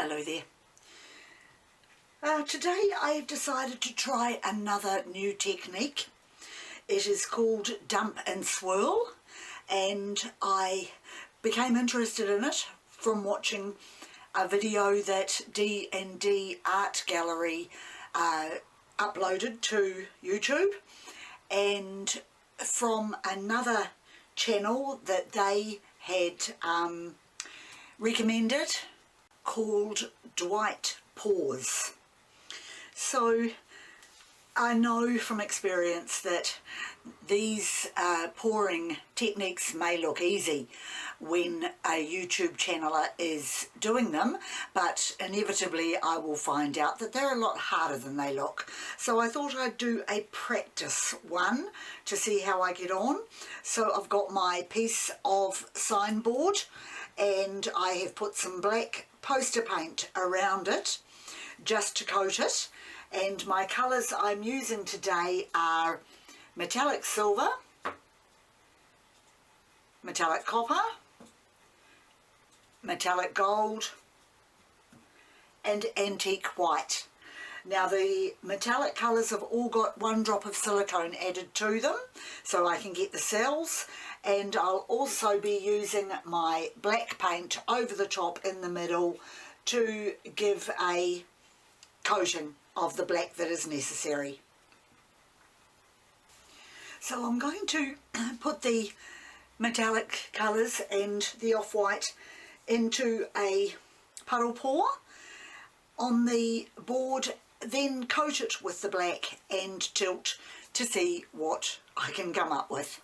Hello there. Today I've decided to try another new technique. It is called Dump and Swirl, and I became interested in it from watching a video that D&D Art Gallery uploaded to YouTube, and from another channel that they had recommended called Dwight Pours. So I know from experience that these pouring techniques may look easy when a YouTube channeler is doing them, but inevitably I will find out that they're a lot harder than they look. So I thought I'd do a practice one to see how I get on. So I've got my piece of signboard and I have put some black poster paint around it just to coat it, and my colours I'm using today are metallic silver, metallic copper, metallic gold and antique white. Now the metallic colours have all got 1 drop of silicone added to them so I can get the cells, and I'll also be using my black paint over the top in the middle to give a coating of the black that is necessary. So I'm going to put the metallic colours and the off-white into a puddle pour on the board, then coat it with the black and tilt to see what I can come up with.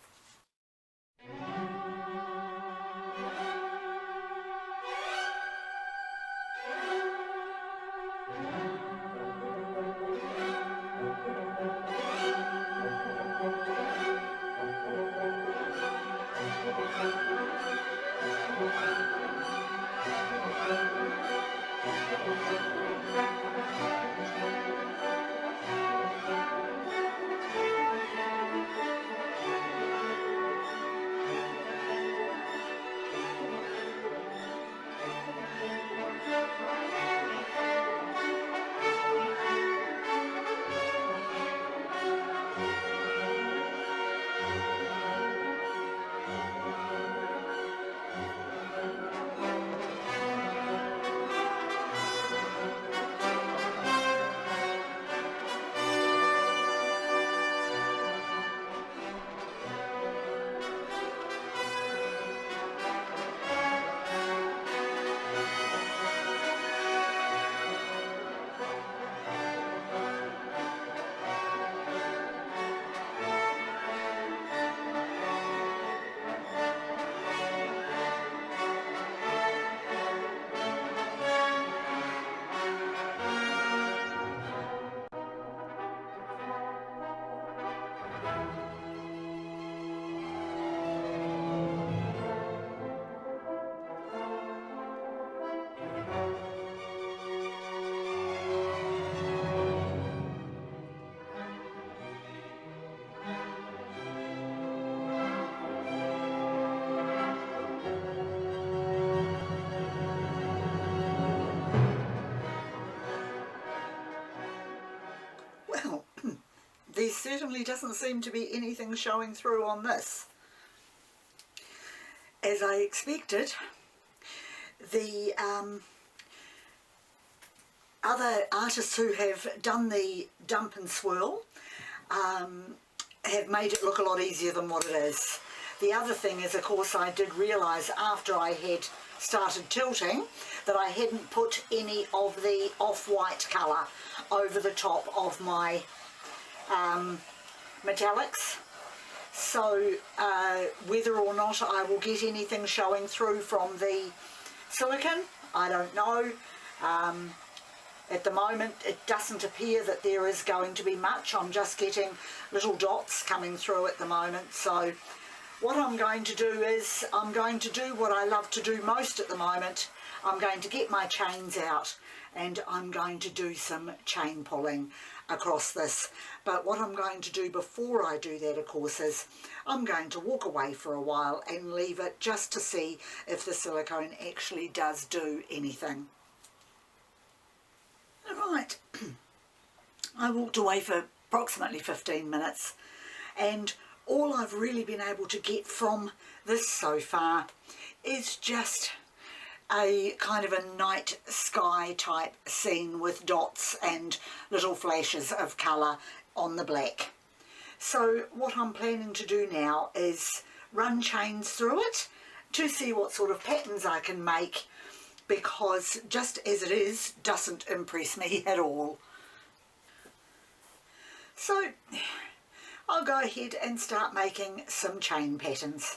There certainly doesn't seem to be anything showing through on this. As I expected, the other artists who have done the dump and swirl have made it look a lot easier than what it is. The other thing is, of course, I did realise after I had started tilting that I hadn't put any of the off-white colour over the top of my metallics, so whether or not I will get anything showing through from the silicone, I don't know. At the moment it doesn't appear that there is going to be much. I'm just getting little dots coming through at the moment. So what I'm going to do is I'm going to do what I love to do most at the moment. I'm going to get my chains out and I'm going to do some chain pulling across this. But what I'm going to do before I do that, of course, is I'm going to walk away for a while and leave it just to see if the silicone actually does do anything. night I walked away for approximately 15 minutes, and all I've really been able to get from this so far is just a kind of a night sky type scene with dots and little flashes of colour on the black. So what I'm planning to do now is run chains through it to see what sort of patterns I can make, because just as it is doesn't impress me at all. So I'll go ahead and start making some chain patterns.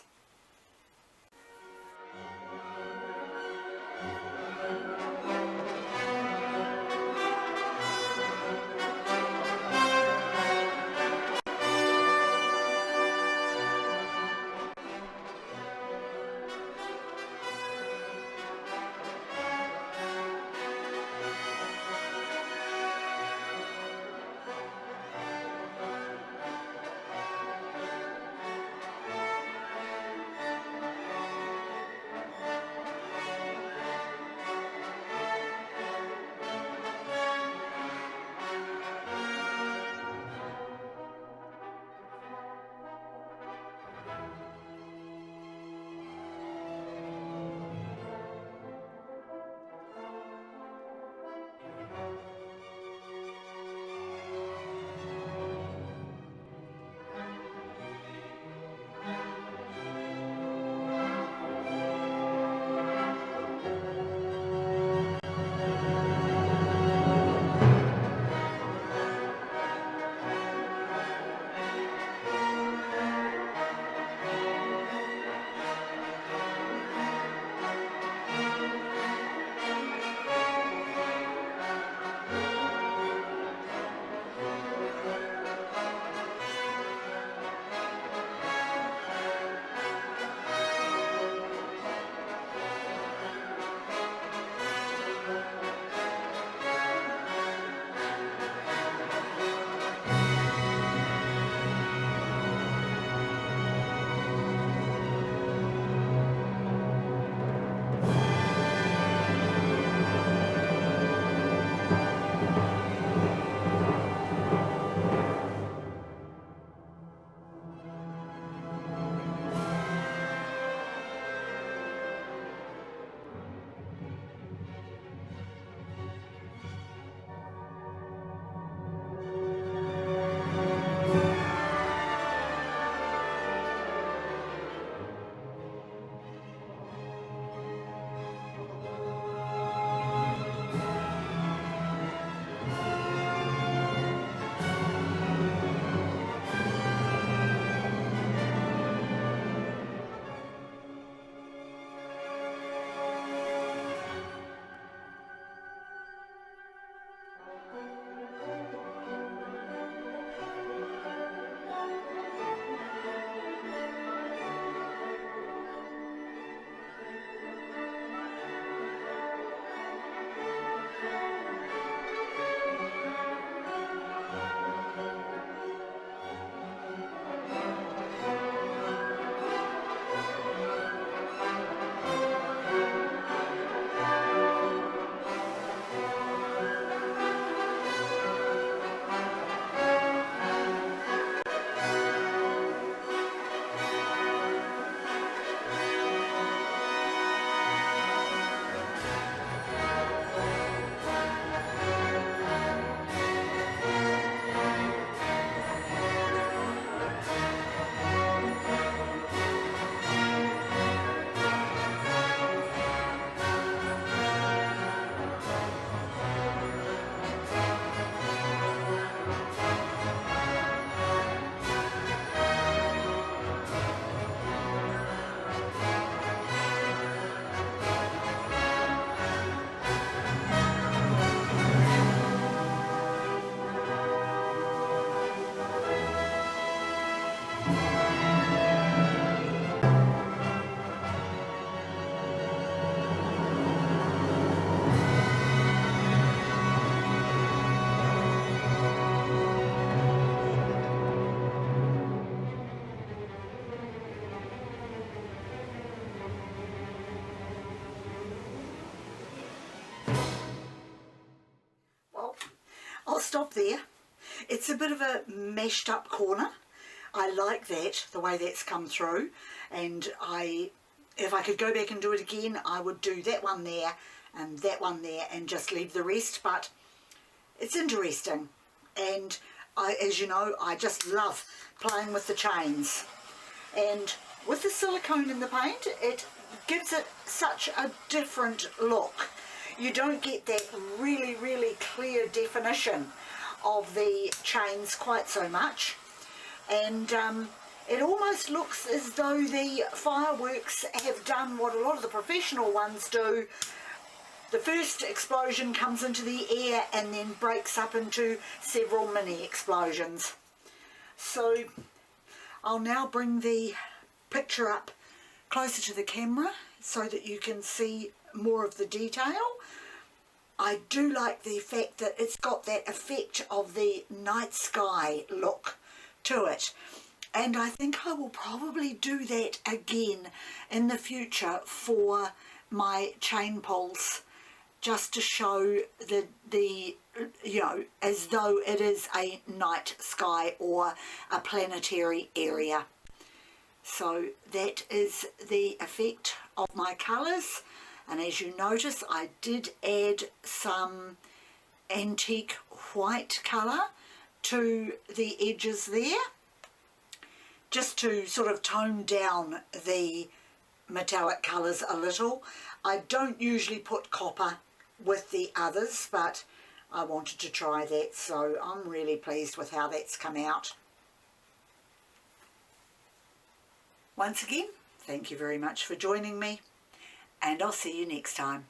stop there. It's a bit of a mashed up corner. I like that, the way that's come through, and if I could go back and do it again, I would do that one there and that one there and just leave the rest. But it's interesting, and as you know, I just love playing with the chains. And with the silicone in the paint, it gives it such a different look. You don't get that really, really clear definition of the chains quite so much. And it almost looks as though the fireworks have done what a lot of the professional ones do. The first explosion comes into the air and then breaks up into several mini explosions. So I'll now bring the picture up closer to the camera so that you can see more of the detail. I do like the fact that it's got that effect of the night sky look to it, and I think I will probably do that again in the future for my chain pulls, just to show the you know, as though it is a night sky or a planetary area. So that is the effect of my colours, and as you notice, I did add some antique white colour to the edges there, just to sort of tone down the metallic colours a little. I don't usually put copper with the others, but I wanted to try that, so I'm really pleased with how that's come out. Once again, thank you very much for joining me, and I'll see you next time.